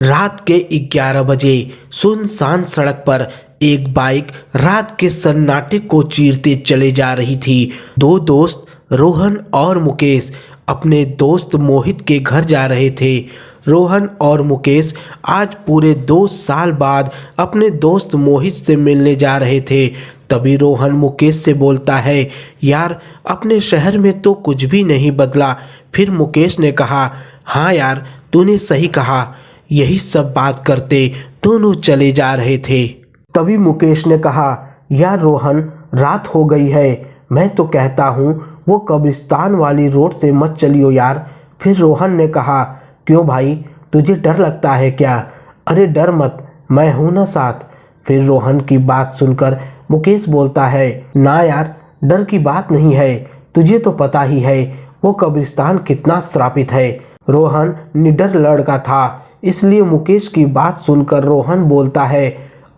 रात के 11 बजे सुनसान सड़क पर एक बाइक रात के सन्नाटे को चीरते चले जा रही थी। दो दोस्त रोहन और मुकेश अपने दोस्त मोहित के घर जा रहे थे। रोहन और मुकेश आज पूरे 2 साल बाद अपने दोस्त मोहित से मिलने जा रहे थे। तभी रोहन मुकेश से बोलता है, यार अपने शहर में तो कुछ भी नहीं बदला। फिर मुकेश ने कहा, हाँ यार तूने सही कहा। यही सब बात करते दोनों चले जा रहे थे। तभी मुकेश ने कहा, यार रोहन रात हो गई है, मैं तो कहता हूँ वो कब्रिस्तान वाली रोड से मत चलियो यार। फिर रोहन ने कहा, क्यों भाई तुझे डर लगता है क्या? अरे डर मत, मैं हूं ना साथ। फिर रोहन की बात सुनकर मुकेश बोलता है, ना यार डर की बात नहीं है, तुझे तो पता ही है वो कब्रिस्तान कितना श्रापित है। रोहन निडर लड़का था, इसलिए मुकेश की बात सुनकर रोहन बोलता है,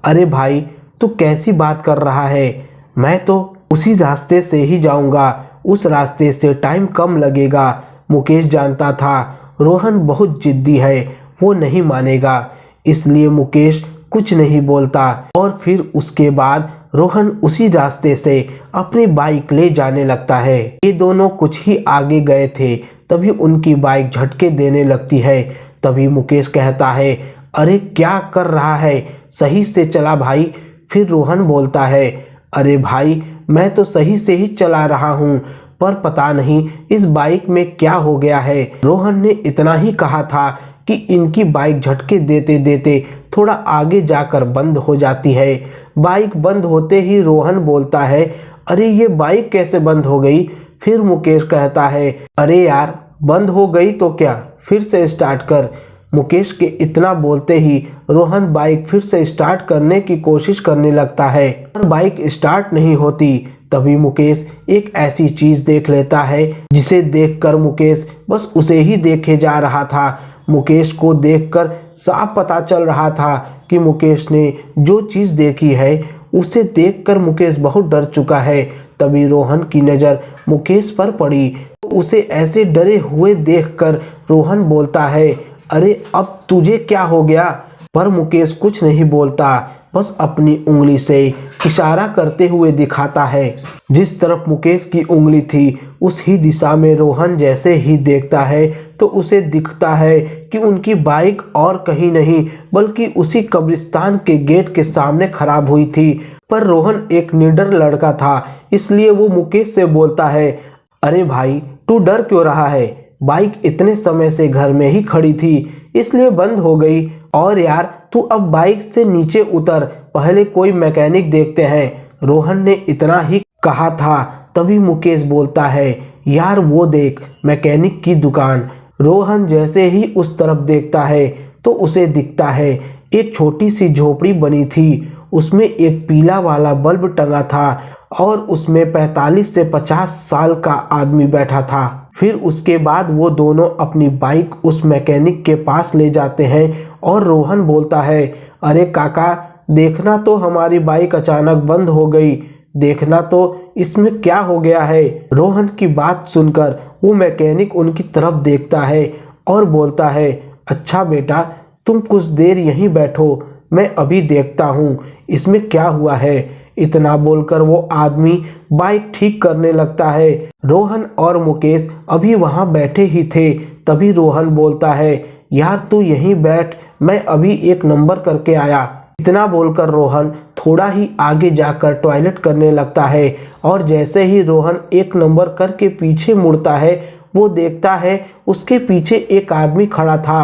अरे भाई तू कैसी बात कर रहा है, मैं तो उसी रास्ते से ही जाऊंगा, उस रास्ते से टाइम कम लगेगा। मुकेश जानता था रोहन बहुत जिद्दी है, वो नहीं मानेगा, इसलिए मुकेश कुछ नहीं बोलता। और फिर उसके बाद रोहन उसी रास्ते से अपनी बाइक ले जाने लगता है। ये दोनों कुछ ही आगे गए थे, तभी उनकी बाइक झटके देने लगती है। तभी मुकेश कहता है, अरे क्या कर रहा है, सही से चला भाई। फिर रोहन बोलता है, अरे भाई मैं तो सही से ही चला रहा हूँ, पर पता नहीं इस बाइक में क्या हो गया है। रोहन ने इतना ही कहा था कि इनकी बाइक झटके देते देते थोड़ा आगे जाकर बंद हो जाती है। बाइक बंद होते ही रोहन बोलता है, अरे ये बाइक कैसे बंद हो गई? फिर मुकेश कहता है, अरे यार बंद हो गई तो क्या, फिर से स्टार्ट कर। मुकेश के इतना बोलते ही रोहन बाइक फिर से स्टार्ट करने की कोशिश करने लगता है, पर बाइक स्टार्ट नहीं होती। तभी मुकेश एक ऐसी चीज देख लेता है जिसे देखकर मुकेश बस उसे ही देखे जा रहा था। मुकेश को देखकर साफ पता चल रहा था कि मुकेश ने जो चीज देखी है उसे देखकर मुकेश बहुत डर चुका है। तभी रोहन की नज़र मुकेश पर पड़ी, तो उसे ऐसे डरे हुए देखकर रोहन बोलता है, अरे अब तुझे क्या हो गया? पर मुकेश कुछ नहीं बोलता, बस अपनी उंगली से इशारा करते हुए दिखाता है। जिस तरफ मुकेश की उंगली थी उस ही दिशा में रोहन जैसे ही देखता है तो उसे दिखता है कि उनकी बाइक और कहीं नहीं बल्कि उसी कब्रिस्तान के गेट के सामने खराब हुई थी। पर रोहन एक निडर लड़का था, इसलिए वो मुकेश से बोलता है, अरे भाई तू डर क्यों रहा है? बाइक इतने समय से घर में ही खड़ी थी, इसलिए बंद हो गई। और यार तू अब बाइक से नीचे उतर, पहले कोई मैकेनिक देखते हैं। रोहन ने इतना ही कहा था, तभी मुकेश बोलता है, यार वो देख मैकेनिक की दुकान। रोहन जैसे ही उस तरफ देखता है तो उसे दिखता है एक छोटी सी झोपड़ी बनी थी, उसमें एक पीला वाला बल्ब टंगा था और उसमें 45 से 50 साल का आदमी बैठा था। फिर उसके बाद वो दोनों अपनी बाइक उस मैकेनिक के पास ले जाते हैं और रोहन बोलता है, अरे काका देखना तो हमारी बाइक अचानक बंद हो गई, देखना तो इसमें क्या हो गया है। रोहन की बात सुनकर वो मैकेनिक उनकी तरफ देखता है और बोलता है, अच्छा बेटा तुम कुछ देर यहीं बैठो, मैं अभी देखता हूँ इसमें क्या हुआ है। इतना बोलकर वो आदमी बाइक ठीक करने लगता है। रोहन और मुकेश अभी वहां बैठे ही थे, तभी रोहन बोलता है, यार तू यहीं बैठ, मैं अभी एक नंबर करके आया। इतना बोलकर रोहन थोड़ा ही आगे जाकर टॉयलेट करने लगता है और जैसे ही रोहन एक नंबर करके पीछे मुड़ता है वो देखता है उसके पीछे एक आदमी खड़ा था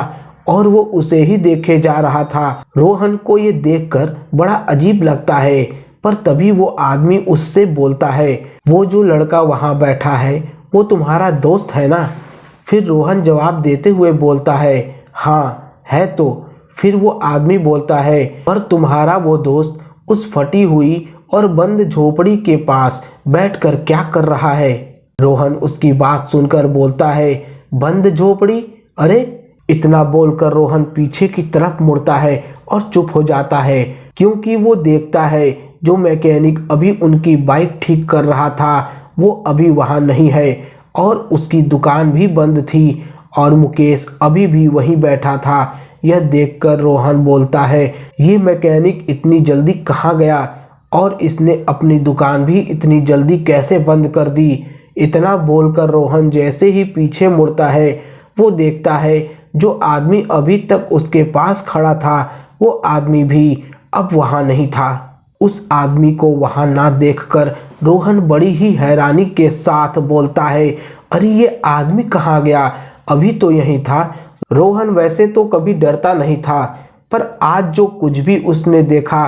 और वो उसे ही देखे जा रहा था। रोहन को ये देखकर बड़ा अजीब लगता है, पर तभी वो आदमी उससे बोलता है, वो जो लड़का वहां बैठा है वो तुम्हारा दोस्त है ना? फिर रोहन जवाब देते हुए बोलता है, हाँ है तो। फिर वो आदमी बोलता है, पर तुम्हारा वो दोस्त उस फटी हुई और बंद झोपड़ी के पास बैठकर क्या कर रहा है? रोहन उसकी बात सुनकर बोलता है, बंद झोपड़ी? अरे! इतना बोलकर रोहन पीछे की तरफ मुड़ता है और चुप हो जाता है, क्योंकि वो देखता है जो मैकेनिक अभी उनकी बाइक ठीक कर रहा था वो अभी वहां नहीं है और उसकी दुकान भी बंद थी और मुकेश अभी भी वहीं बैठा था। यह देखकर रोहन बोलता है, ये मैकेनिक इतनी जल्दी कहाँ गया और इसने अपनी दुकान भी इतनी जल्दी कैसे बंद कर दी। इतना बोलकर रोहन जैसे ही पीछे मुड़ता है वो देखता है जो आदमी अभी तक उसके पास खड़ा था वो आदमी भी अब वहाँ नहीं था। उस आदमी को वहाँ ना देखकर रोहन बड़ी ही हैरानी के साथ बोलता है, अरे ये आदमी कहाँ गया, अभी तो यहीं था। रोहन वैसे तो कभी डरता नहीं था, पर आज जो कुछ भी उसने देखा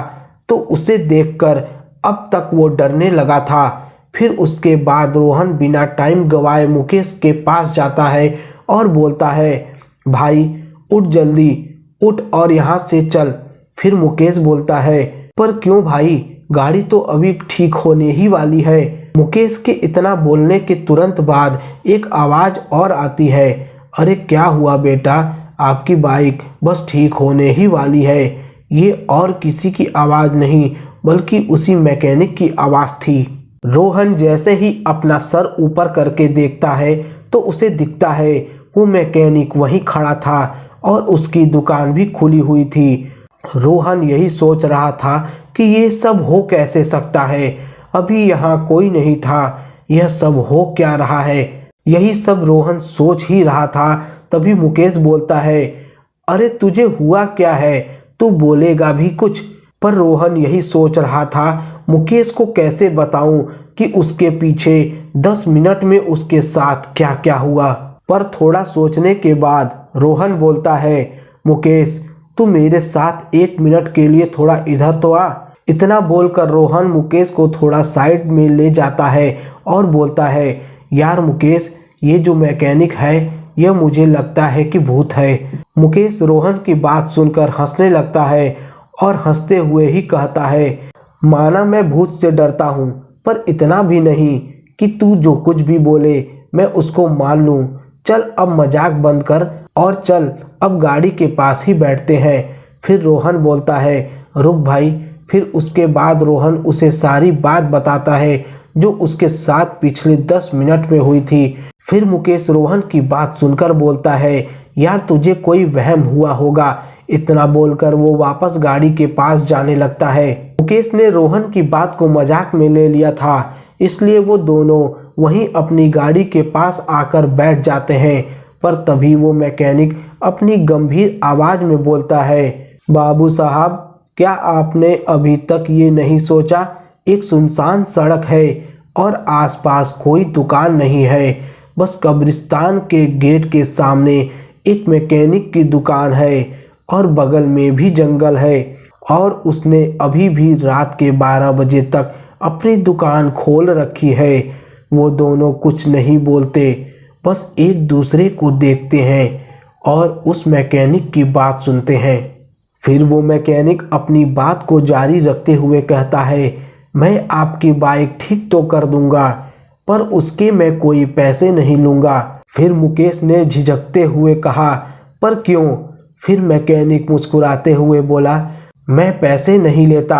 तो उसे देखकर अब तक वो डरने लगा था। फिर उसके बाद रोहन बिना टाइम गवाए मुकेश के पास जाता है और बोलता है, भाई उठ जल्दी उठ और यहाँ से चल। फिर मुकेश बोलता है, पर क्यों भाई, गाड़ी तो अभी ठीक होने ही वाली है। मुकेश के इतना बोलने के तुरंत बाद एक आवाज़ और आती है, अरे क्या हुआ बेटा, आपकी बाइक बस ठीक होने ही वाली है। ये और किसी की आवाज़ नहीं बल्कि उसी मैकेनिक की आवाज़ थी। रोहन जैसे ही अपना सर ऊपर करके देखता है तो उसे दिखता है वो मैकेनिक वहीं खड़ा था और उसकी दुकान भी खुली हुई थी। रोहन यही सोच रहा था कि ये सब हो कैसे सकता है, अभी यहाँ कोई नहीं था, यह सब हो क्या रहा है। यही सब रोहन सोच ही रहा था तभी मुकेश बोलता है, अरे तुझे हुआ क्या है, तू बोलेगा भी कुछ। पर रोहन यही सोच रहा था मुकेश को कैसे बताऊं कि उसके पीछे 10 मिनट में उसके साथ क्या क्या हुआ। पर थोड़ा सोचने के बाद रोहन बोलता है, मुकेश तू मेरे साथ 1 मिनट के लिए थोड़ा इधर तो आ। इतना बोलकर रोहन मुकेश को थोड़ा साइड में ले जाता है और बोलता है, यार मुकेश, ये जो मैकेनिक है यह मुझे लगता है कि भूत है। मुकेश रोहन की बात सुनकर हंसने लगता है और हंसते हुए ही कहता है, माना मैं भूत से डरता हूँ पर इतना भी नहीं कि तू जो कुछ भी बोले मैं उसको मान लूँ। चल अब मजाक बंद कर और चल अब गाड़ी के पास ही बैठते हैं। फिर रोहन बोलता है, रुक भाई। फिर उसके बाद रोहन उसे सारी बात बताता है जो उसके साथ पिछले 10 मिनट में हुई थी। फिर मुकेश रोहन की बात सुनकर बोलता है, यार तुझे कोई वहम हुआ होगा। इतना बोलकर वो वापस गाड़ी के पास जाने लगता है। मुकेश ने रोहन की बात को मजाक में ले लिया था, इसलिए वो दोनों वहीं अपनी गाड़ी के पास आकर बैठ जाते हैं। पर तभी वो मैकेनिक अपनी गंभीर आवाज में बोलता है, बाबू साहब, क्या आपने अभी तक ये नहीं सोचा, एक सुनसान सड़क है और आसपास कोई दुकान नहीं है, बस कब्रिस्तान के गेट के सामने एक मैकेनिक की दुकान है और बगल में भी जंगल है और उसने अभी भी रात के 12 बजे तक अपनी दुकान खोल रखी है। वो दोनों कुछ नहीं बोलते, बस एक दूसरे को देखते हैं और उस मैकेनिक की बात सुनते हैं। फिर वो मैकेनिक अपनी बात को जारी रखते हुए कहता है, मैं आपकी बाइक ठीक तो कर दूंगा पर उसके मैं कोई पैसे नहीं लूँगा। फिर मुकेश ने झिझकते हुए कहा, पर क्यों? फिर मैकेनिक मुस्कुराते हुए बोला, मैं पैसे नहीं लेता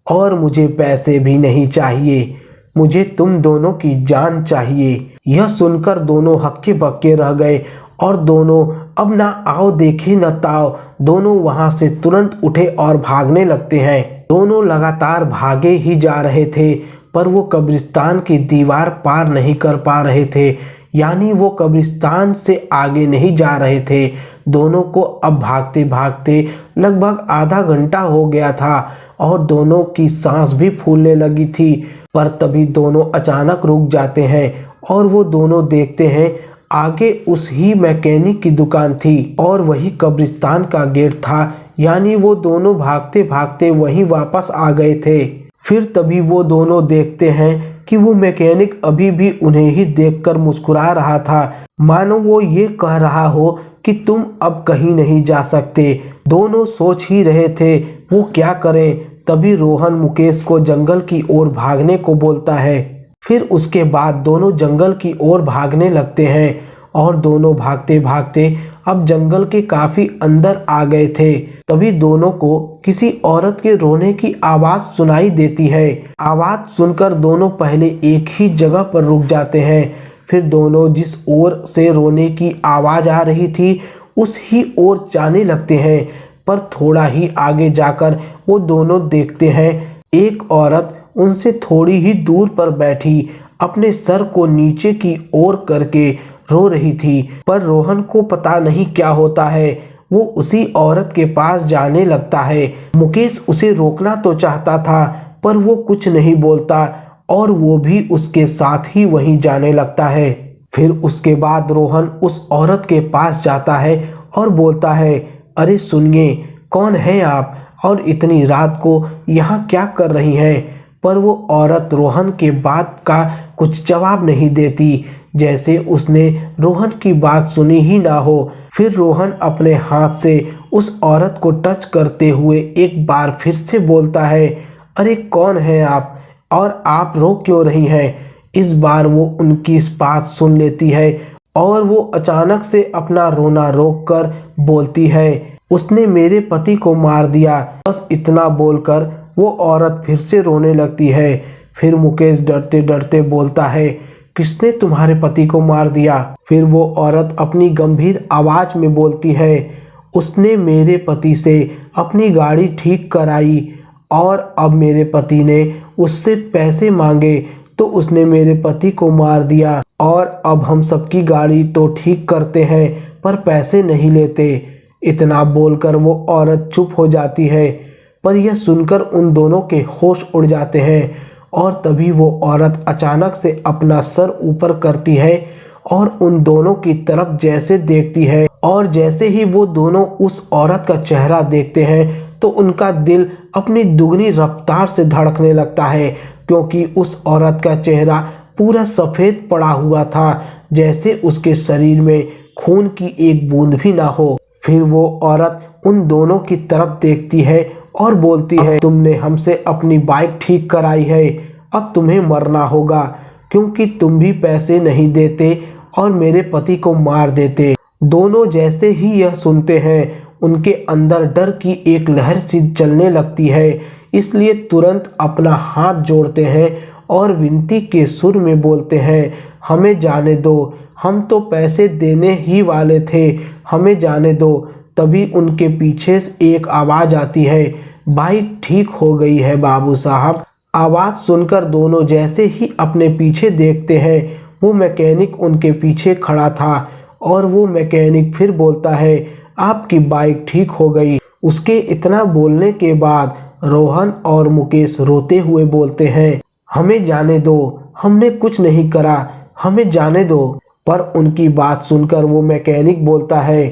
और मुझे पैसे भी नहीं चाहिए, मुझे तुम दोनों की जान चाहिए। यह सुनकर दोनों हक्के बक्के रह गए और दोनों अब ना आओ देखे न ताओ, दोनों वहां से तुरंत उठे और भागने लगते हैं। दोनों लगातार भागे ही जा रहे थे पर वो कब्रिस्तान की दीवार पार नहीं कर पा रहे थे, यानी वो कब्रिस्तान से आगे नहीं जा रहे थे। दोनों को अब भागते भागते लगभग आधा घंटा हो गया था और दोनों की सांस भी फूलने लगी थी। पर तभी दोनों अचानक रुक जाते हैं और वो दोनों देखते हैं आगे उस ही मैकेनिक की दुकान थी और वही कब्रिस्तान का गेट था, यानी वो दोनों भागते भागते वहीं वापस आ गए थे। फिर तभी वो दोनों देखते हैं कि वो मैकेनिक अभी भी उन्हें ही देखकर मुस्कुरा रहा था, मानो वो ये कह रहा हो कि तुम अब कहीं नहीं जा सकते। दोनों सोच ही रहे थे वो क्या करें, तभी रोहन मुकेश को जंगल की ओर भागने को बोलता है। फिर उसके बाद दोनों जंगल की ओर भागने लगते हैं और दोनों भागते भागते अब जंगल के काफी अंदर आ गए थे। तभी दोनों को किसी औरत के रोने की आवाज सुनाई देती है। आवाज सुनकर दोनों पहले एक ही जगह पर रुक जाते हैं। फिर दोनों जिस ओर से रोने की आवाज आ रही थी उस ही ओर जाने लगते हैं। पर थोड़ा ही आगे जाकर वो दोनों देखते हैं एक औरत उनसे थोड़ी ही दूर पर बैठी अपने सर को नीचे की ओर करके रो रही थी। पर रोहन को पता नहीं क्या होता है, वो उसी औरत के पास जाने लगता है। मुकेश उसे रोकना तो चाहता था पर वो कुछ नहीं बोलता और वो भी उसके साथ ही वहीं जाने लगता है। फिर उसके बाद रोहन उस औरत के पास जाता है और बोलता है, अरे सुनिए, कौन है आप और इतनी रात को यहाँ क्या कर रही हैं? पर वो औरत रोहन के बात का कुछ जवाब नहीं देती, जैसे उसने रोहन की बात सुनी ही ना हो। फिर रोहन अपने हाथ से उस औरत को टच करते हुए एक बार फिर से बोलता है, अरे कौन है आप और आप रो क्यों रही हैं? इस बार वो उनकी इस बात सुन लेती है और वो अचानक से अपना रोना रोककर बोलती है, उसने मेरे पति को मार दिया। बस इतना बोलकर वो औरत फिर से रोने लगती है। फिर मुकेश डरते डरते बोलता है, किसने तुम्हारे पति को मार दिया? फिर वो औरत अपनी गंभीर आवाज में बोलती है, उसने मेरे पति से अपनी गाड़ी ठीक कराई और अब मेरे पति ने उससे पैसे मांगे तो उसने मेरे पति को मार दिया और अब हम सबकी गाड़ी तो ठीक करते हैं पर पैसे नहीं लेते। इतना बोलकर वो औरत चुप हो जाती है। पर यह सुनकर उन दोनों के होश उड़ जाते हैं और तभी वो औरत अचानक से अपना सर ऊपर करती है और उन दोनों की तरफ जैसे देखती है और जैसे ही वो दोनों उस औरत का चेहरा देखते हैं तो उनका दिल अपनी दुगनी रफ्तार से धड़कने लगता है, क्योंकि उस औरत का चेहरा पूरा सफ़ेद पड़ा हुआ था, जैसे उसके शरीर में खून की एक बूंद भी ना हो। फिर वो औरत उन दोनों की तरफ देखती है और बोलती है, तुमने हमसे अपनी बाइक ठीक कराई है, अब तुम्हें मरना होगा, क्योंकि तुम भी पैसे नहीं देते और मेरे पति को मार देते। दोनों जैसे ही यह सुनते हैं उनके अंदर डर की एक लहर सी चलने लगती है, इसलिए तुरंत अपना हाथ जोड़ते हैं और विनती के सुर में बोलते हैं, हमें जाने दो, हम तो पैसे देने ही वाले थे, हमें जाने दो। तभी उनके पीछे से एक आवाज़ आती है, बाइक ठीक हो गई है बाबू साहब। आवाज़ सुनकर दोनों जैसे ही अपने पीछे देखते हैं वो मैकेनिक उनके पीछे खड़ा था और वो मैकेनिक फिर बोलता है, आपकी बाइक ठीक हो गई। उसके इतना बोलने के बाद रोहन और मुकेश रोते हुए बोलते हैं, हमें जाने दो, हमने कुछ नहीं करा, हमें जाने दो। पर उनकी बात सुनकर वो मैकेनिक बोलता है,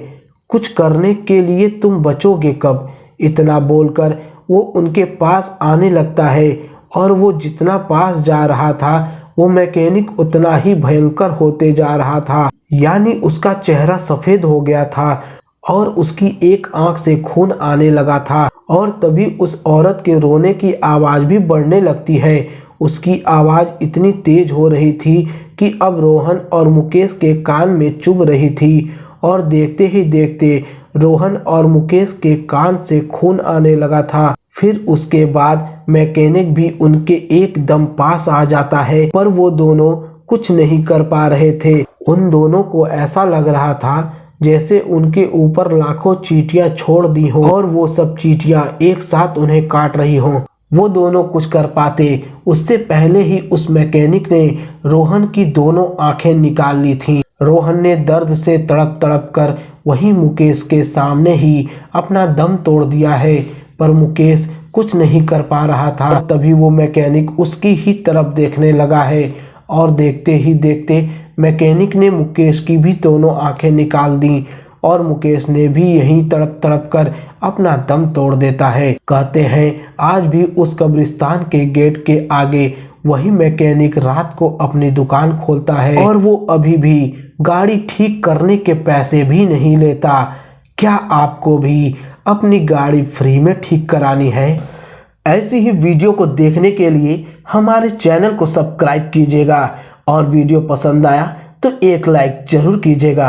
कुछ करने के लिए तुम बचोगे कब? इतना बोलकर वो उनके पास आने लगता है और वो जितना पास जा रहा था वो मैकेनिक उतना ही भयंकर होते जा रहा था, यानी उसका चेहरा सफ़ेद हो गया था और उसकी एक आंख से खून आने लगा था। और तभी उस औरत के रोने की आवाज़ भी बढ़ने लगती है। उसकी आवाज़ इतनी तेज हो रही थी कि अब रोहन और मुकेश के कान में चुभ रही थी और देखते ही देखते रोहन और मुकेश के कान से खून आने लगा था। फिर उसके बाद मैकेनिक भी उनके एकदम पास आ जाता है, पर वो दोनों कुछ नहीं कर पा रहे थे। उन दोनों को ऐसा लग रहा था जैसे उनके ऊपर लाखों चींटियां छोड़ दी हों और वो सब चींटियां एक साथ उन्हें काट रही हों। वो दोनों कुछ कर पाते उससे पहले ही उस मैकेनिक ने रोहन की दोनों आंखें निकाल ली थीं। रोहन ने दर्द से तड़प तड़प कर वहीं मुकेश के सामने ही अपना दम तोड़ दिया है, पर मुकेश कुछ नहीं कर पा रहा था। तभी वो मैकेनिक उसकी ही तरफ देखने लगा है और देखते ही देखते मैकेनिक ने मुकेश की भी दोनों आंखें निकाल दी और मुकेश ने भी यहीं तड़प तड़प कर अपना दम तोड़ देता है। कहते हैं आज भी उस कब्रिस्तान के गेट के आगे वही मैकेनिक रात को अपनी दुकान खोलता है और वो अभी भी गाड़ी ठीक करने के पैसे भी नहीं लेता। क्या आपको भी अपनी गाड़ी फ्री में ठीक करानी है? ऐसी ही वीडियो को देखने के लिए हमारे चैनल को सब्सक्राइब कीजिएगा और वीडियो पसंद आया तो एक लाइक जरूर कीजिएगा।